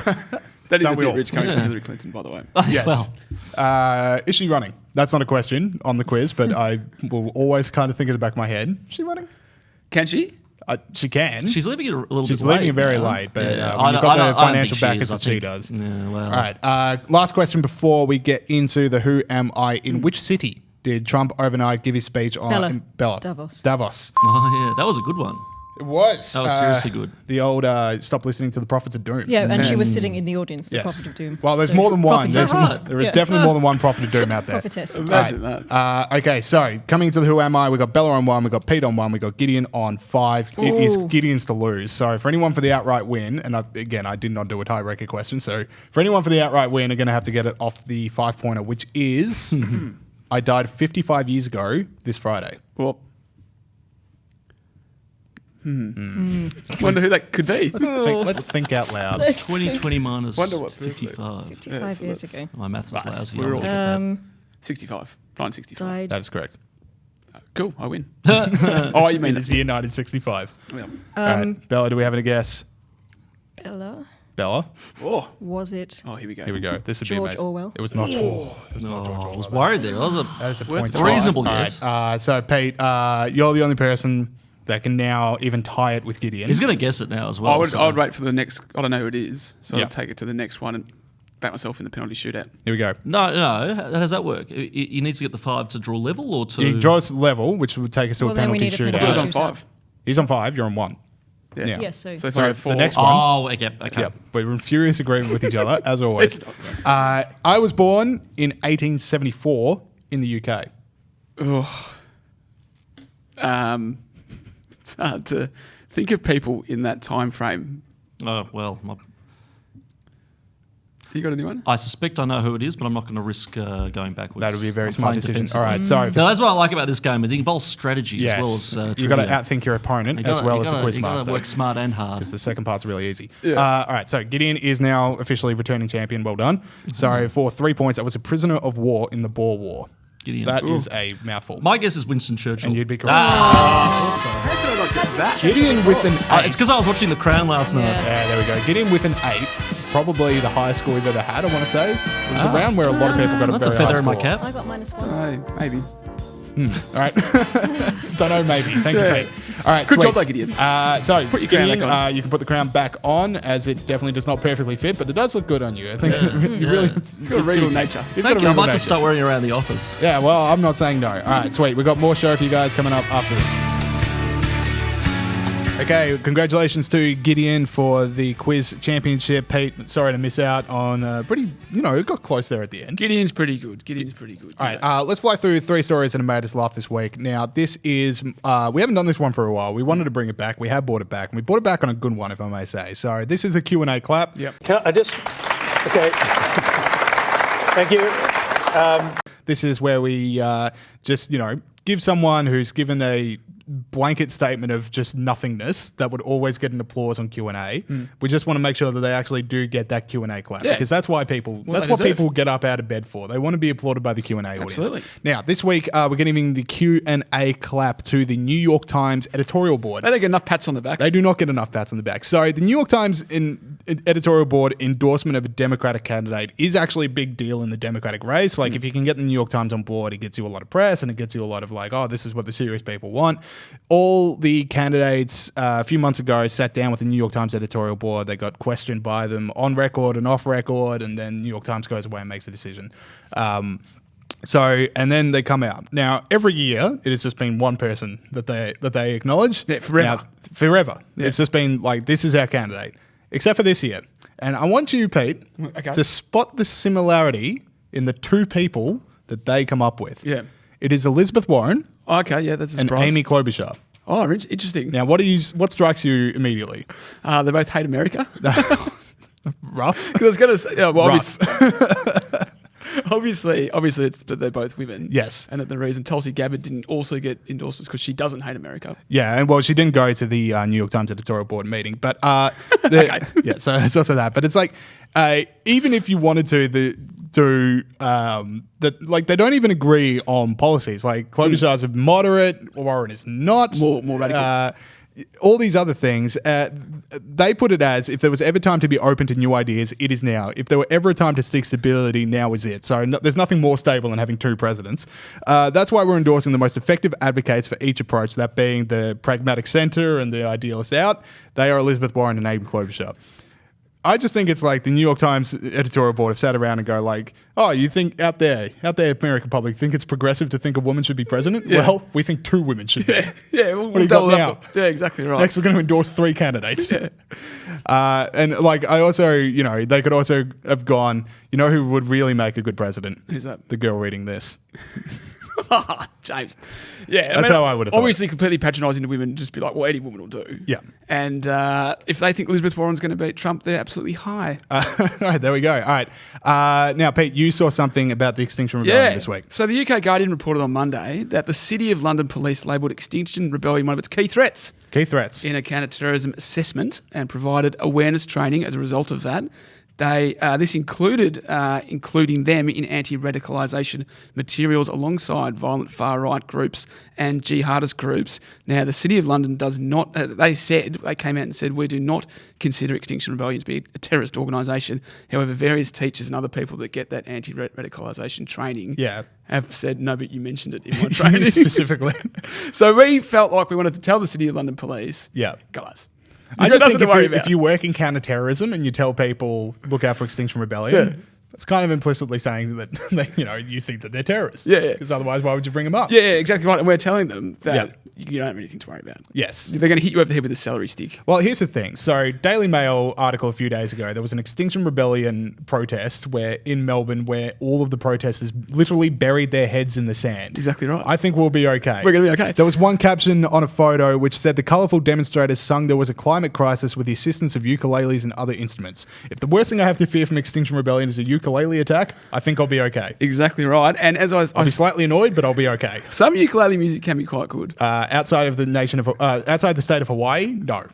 That is Don't a we bit all? rich coming Yeah. from Hillary Clinton, by the way. Yes. Well. Is she running? That's not a question on the quiz, but I will always kind of think in the back of my head, is she running? Can she? She can. She's leaving it a little She's bit late. leaving it very now. late, but Yeah. when you've got the I don't financial think backers is. I that she think- does. Yeah, well. All right. Last question before we get into the Who Am I. In which city did Trump overnight give his speech on Bella. Bella? Davos. Davos. Oh, yeah. That was a good one. It was. That was seriously good. The old Stop Listening to the Prophets of Doom. Yeah, and she was sitting in the audience, the Prophet of Doom. Well, there's So- more than one. Prophetess. There is definitely more than one Prophet of Doom out there. Prophetess. Imagine that. Okay, so coming to the Who Am I, we got Bella on 1, we got Pete on 1, we got Gideon on 5. It is Gideon's to lose. So for anyone for the outright win, and I did not do a tiebreaker question, so for anyone for the outright win, are going to have to get it off the 5-pointer, which is I died 55 years ago this Friday. Well, wonder who that could be. Let's think out loud. 2020 minus Wonder what's 55. 55 years ago. My maths is lousy. we're I'm all- gonna get 65. 965. Died. That is correct. Cool, I win. Oh, you mean It is year 1965. Yeah. All right, Bella, do we have any guess? Bella. Bella? Oh, Was it? oh, here we go. Here we go. This would be George amazing. Orwell? It was not. It was that. not George I Orwell. was worried there. That That is a Where's point. the to reasonable five. guess. All right, so Pete, you're the only person that can now even tie it with Gideon. He's going to guess it now as well. I would so- wait for the next. I don't know who it is, so Yeah. I'll take it to the next one and back myself in the penalty shootout. Here we go. No. How does that work? You need to get the 5 to draw level or to. He draws level, which would take us to Well, a then we penalty need a shootout. penalty He's on shootout. 5. He's on 5. You're on 1. Yeah. Yes, so- if So I go the 4, next one. Oh, okay. Okay. Yeah, we're in furious agreement with each other as always. It's not. I was born in 1874 in the UK. It's hard to think of people in that time frame. Oh, well, You got a new one? I suspect I know who it is, but I'm not going to risk going backwards. That would be a very I'm smart playing decision. defensively. All right, sorry. So that's what I like about this game. It involves strategy Yes, as well as you got to trivia. outthink your opponent You as gotta- well you as the gotta- quiz you gotta master. work smart and hard. Because the second part's really easy. Yeah. All right, so Gideon is now officially returning champion. Well done. So for 3 points, I was a prisoner of war in the Boer War. Gideon. That is a mouthful. My guess is Winston Churchill. And you'd be correct. How could I not get that? Gideon with an 8. It's because I was watching The Crown last night. Yeah. Yeah, there we go. Gideon with an 8 is probably the highest score we've ever had, I want to say. It was around where a lot of people got a That's a very feather high in my score. cap. I got -1. Maybe. All right. Don't know, maybe. Thank you, Yeah. Pete. All right, Good sweet. job there, Gideon. So, Put your crown Gideon, back on. you can put the crown back on, as it definitely does not perfectly fit, but it does look good on you. I think you really. It's got a regal nature. It's got Thank a you. I regal might nature. just start wearing it around the office. Yeah, well, I'm not saying no. All right, sweet. We've got more show for you guys coming up after this. Okay, congratulations to Gideon for the quiz championship. Pete, sorry to miss out on pretty, it got close there at the end. Gideon's pretty good. All right, let's fly through 3 stories that have made us laugh this week. Now, this is, we haven't done this one for a while. We wanted to bring it back. We have brought it back, and we brought it back on a good one, if I may say. So this is a Q&A clap. Yep. Okay. Thank you. This is where we just, give someone who's given a blanket statement of just nothingness that would always get an applause on Q&A. We just want to make sure that they actually do get that Q&A clap, Yeah. because that's why people Well, that's they what deserve. people get up out of bed for. They want to be applauded by the Q&A audience. Absolutely. Now, this week we're giving the Q&A clap to the New York Times editorial board. They don't get enough pats on the back. They do not get enough pats on the back. So the New York Times editorial board endorsement of a Democratic candidate is actually a big deal in the Democratic race. Like if you can get the New York Times on board, it gets you a lot of press and it gets you a lot of like, oh, this is what the serious people want. All the candidates a few months ago sat down with the New York Times editorial board. They got questioned by them on record and off record, and then New York Times goes away and makes a decision. And then they come out. Now, every year, it has just been one person that they acknowledge. Yeah, forever. Now, forever. Yeah. It's just been like, this is our candidate. Except for this year. And I want you, Pete, Okay. to spot the similarity in the 2 people that they come up with. Yeah. It is Elizabeth Warren Okay, yeah, that's a and surprise. Amy Klobuchar. Oh, interesting. Now, what strikes you immediately? They both hate America. Rough? Because I was going to say, yeah, well, Rough. obviously, it's that they're both women. Yes. And that the reason Tulsi Gabbard didn't also get endorsed was because she doesn't hate America. Yeah, and well, she didn't go to the New York Times editorial board meeting, but Okay. yeah, so it's also that. But it's like, even if you wanted to, that like they don't even agree on policies. Like Klobuchar's a moderate, Warren is not. More radical. All these other things, they put it as if there was ever time to be open to new ideas, it is now. If there were ever a time to seek stability, now is it. So there's nothing more stable than having 2 presidents. That's why we're endorsing the most effective advocates for each approach, that being the pragmatic center and the idealist out. They are Elizabeth Warren and Amy Klobuchar. I just think it's like the New York Times editorial board have sat around and go like, oh, you think out there, American public, think it's progressive to think a woman should be president? Yeah. Well, we think 2 women should be. Yeah, What do you got now? Yeah, exactly right. Next, we're going to endorse 3 candidates. Yeah. And like, I also, they could also have gone, who would really make a good president? Who's that? The girl reading this. James. Yeah. That's how I would have thought. Obviously, completely patronising to women, just be like, well, any woman will do. Yeah. And if they think Elizabeth Warren's going to beat Trump, they're absolutely high. All right, there we go. All right. Now, Pete, you saw something about the Extinction Rebellion this week. So the UK Guardian reported on Monday that the City of London Police labelled Extinction Rebellion one of its key threats. Key threats. In a counter-terrorism assessment and provided awareness training as a result of that. This included including them in anti-radicalisation materials alongside violent far-right groups and jihadist groups. Now, the City of London does not, they came out and said, we do not consider Extinction Rebellion to be a terrorist organisation. However, various teachers and other people that get that anti-radicalisation training have said, no, but you mentioned it in my training. Specifically. So we felt like we wanted to tell the City of London Police, guys, I just think if you work in counter-terrorism and you tell people, look out for Extinction Rebellion, it's kind of implicitly saying that, you think that they're terrorists. Yeah. Because otherwise, why would you bring them up? Yeah, exactly right. And we're telling them that you don't have anything to worry about. Yes. They're going to hit you over the head with a celery stick. Well, here's the thing. So, Daily Mail article a few days ago, there was an Extinction Rebellion protest in Melbourne where all of the protesters literally buried their heads in the sand. Exactly right. I think we'll be okay. We're going to be okay. There was one caption on a photo which said the colourful demonstrators sung there was a climate crisis with the assistance of ukuleles and other instruments. If the worst thing I have to fear from Extinction Rebellion is a ukulele attack, I think I'll be okay. Exactly right. And as I'll be slightly annoyed, but I'll be okay. Some ukulele music can be quite good. Outside the state of Hawaii, no.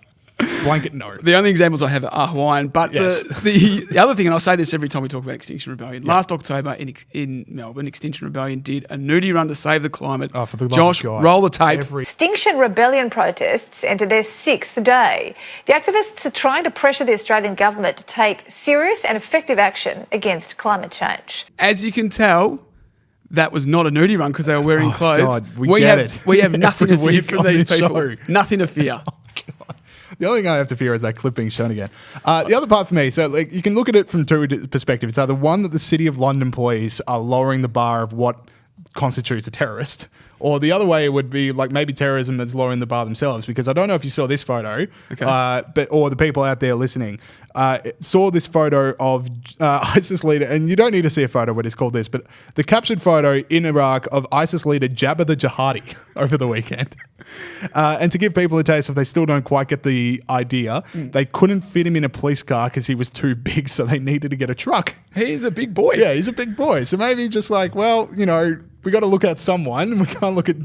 Blanket no. The only examples I have are Hawaiian. But the other thing, and I say this every time we talk about Extinction Rebellion, last October in Melbourne, Extinction Rebellion did a nudie run to save the climate. Oh, for the love Josh, of God. roll the tape. Extinction Rebellion protests entered their 6th day. The activists are trying to pressure the Australian government to take serious and effective action against climate change. As you can tell, that was not a nudie run because they were wearing clothes. God, we get it. We have nothing to fear week from on these this people. show. Nothing to fear. The only thing I have to fear is that clip being shown again. The other part for me, so you can look at it from 2 perspectives. It's either one, that the City of London police are lowering the bar of what constitutes a terrorist, or the other way would be like maybe terrorism is lowering the bar themselves, because I don't know if you saw this photo, or the people out there listening saw this photo of ISIS leader, and you don't need to see a photo when it's called this, but the captured photo in Iraq of ISIS leader Jabba the Jihadi over the weekend. And to give people a taste, if they still don't quite get the idea, they couldn't fit him in a police car because he was too big, so they needed to get a truck. He's a big boy. Yeah, he's a big boy. So maybe just like, well, we got to look at someone. We can't look at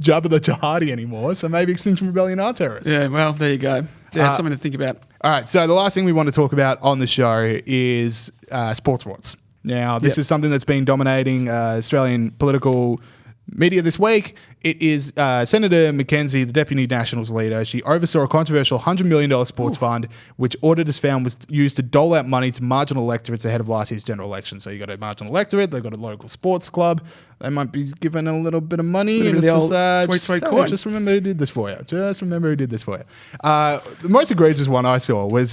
Jabba the Jihadi anymore. So maybe Extinction Rebellion are terrorists. Yeah, well, there you go. Yeah, something to think about. All right, so the last thing we want to talk about on the show is sports awards. Now, this is something that's been dominating Australian political media this week. It is Senator Mackenzie, the Deputy Nationals leader. She oversaw a controversial $100 million sports fund, which auditors found was used to dole out money to marginal electorates ahead of last year's general election. So you got a marginal electorate, they've got a local sports club. They might be given a little bit of money. And it's sweet coin. Just remember who did this for you. The most egregious one I saw was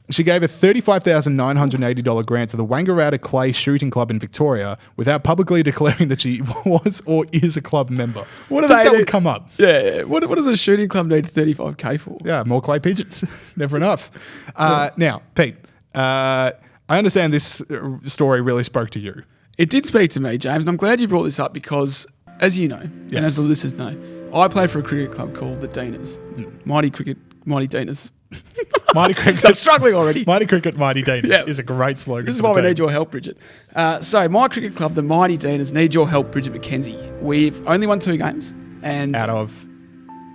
she gave a $35,980 grant to the Wangaratta Clay Shooting Club in Victoria without publicly declaring that she was or is a club member. What do that would come up? Yeah. What does a shooting club need $35K for? Yeah, more clay pigeons. Never enough. Now, Pete, I understand this story really spoke to you. It did speak to me, James, and I'm glad you brought this up because, as you know, and as the listeners know, I play for a cricket club called the Deaners. Mighty Deaners. Mighty Cricket. So I'm struggling already. Mighty Cricket, Mighty Deaners is a great slogan. This is why we need your help, Bridget. So my cricket club, the Mighty Deaners, need your help, Bridget Mackenzie. We've only won 2 games. And out of?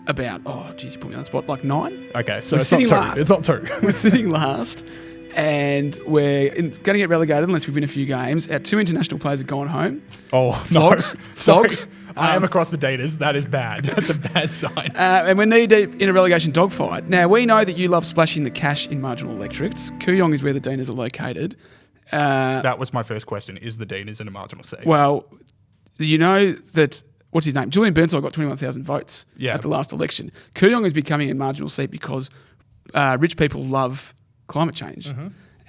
About, you put me on the spot, like 9. Okay, so it's not 2. Last. It's not 2. We're sitting last. And we're going to get relegated unless we win a few games. Our 2 international players have gone home. Oh, Fox. no. Fox. I am across the Deaners. That is bad. That's a bad sign. And we're knee-deep in a relegation dogfight. Now, we know that you love splashing the cash in marginal electorates. Kooyong is where the Deaners are located. That was my first question. Is the Deaners in a marginal seat? Well, you know that... What's his name? Julian Burnside got 21,000 votes at the last election. Kooyong is becoming a marginal seat because rich people love climate change.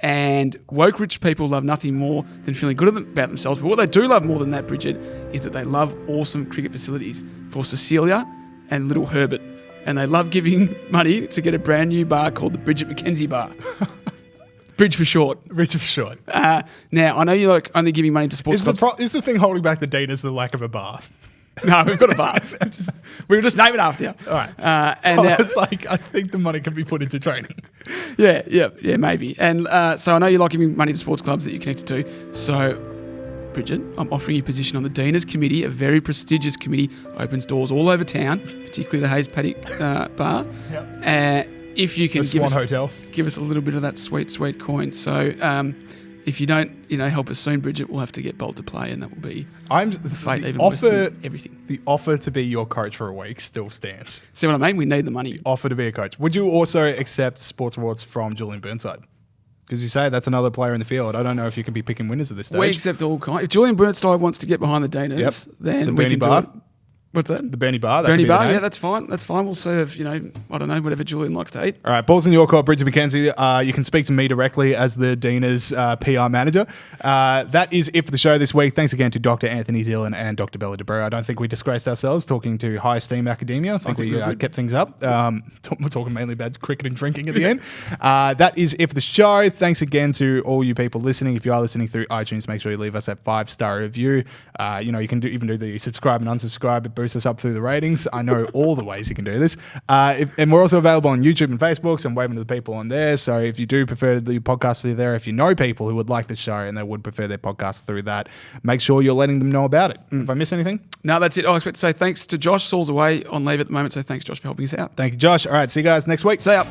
And woke rich people love nothing more than feeling good about themselves. But what they do love more than that, Bridget, is that they love awesome cricket facilities for Cecilia and little Herbert. And they love giving money to get a brand new bar called the Bridget McKenzie Bar. Bridge for short. Bridge for short. Now, I know you like only giving money to sports clubs. Is the thing holding back the Dean is the lack of a bar? No, we've got a bar. We'll just name it after you. All right. And now, it's like, I think the money can be put into training. Yeah, maybe. And so I know you like giving money to sports clubs that you're connected to. So, Bridget, I'm offering you a position on the Deaners Committee, a very prestigious committee, opens doors all over town, particularly the Hayes Paddock Bar. Yep. If you can give us a little bit of that sweet, sweet coin. So if you don't, help us soon, Bridget, we'll have to get Bolt to play, and that will be everything. The offer to be your coach for a week still stands. See what I mean? We need the money. The offer to be a coach. Would you also accept sports awards from Julian Burnside? Because you say that's another player in the field. I don't know if you can be picking winners at this stage. We accept all kinds. If Julian Burnside wants to get behind the Deaners, then we can do it. What's that? The Bernie Bar. Bernie Bar, yeah, that's fine. That's fine. We'll serve, I don't know, whatever Julian likes to eat. All right, balls in your court, Bridget McKenzie. You can speak to me directly as the Deaners PR manager. That is it for the show this week. Thanks again to Dr. Anthony Dillon and Dr. Bella DeBrew. I don't think we disgraced ourselves talking to high esteem academia. I think we kept things up. We're talking mainly about cricket and drinking at the end. That is it for the show. Thanks again to all you people listening. If you are listening through iTunes, make sure you leave us a 5-star review. You can even do the subscribe and unsubscribe. It boosts us up through the ratings. I know all the ways you can do this. And we're also available on YouTube and Facebook, so I'm waving to the people on there. So if you do prefer the podcast through there, if you know people who would like the show and they would prefer their podcast through that, make sure you're letting them know about it. If I miss anything? No, that's it. I expect to say thanks to Josh. Saul's away on leave at the moment, so thanks, Josh, for helping us out. Thank you, Josh. All right, see you guys next week. See ya.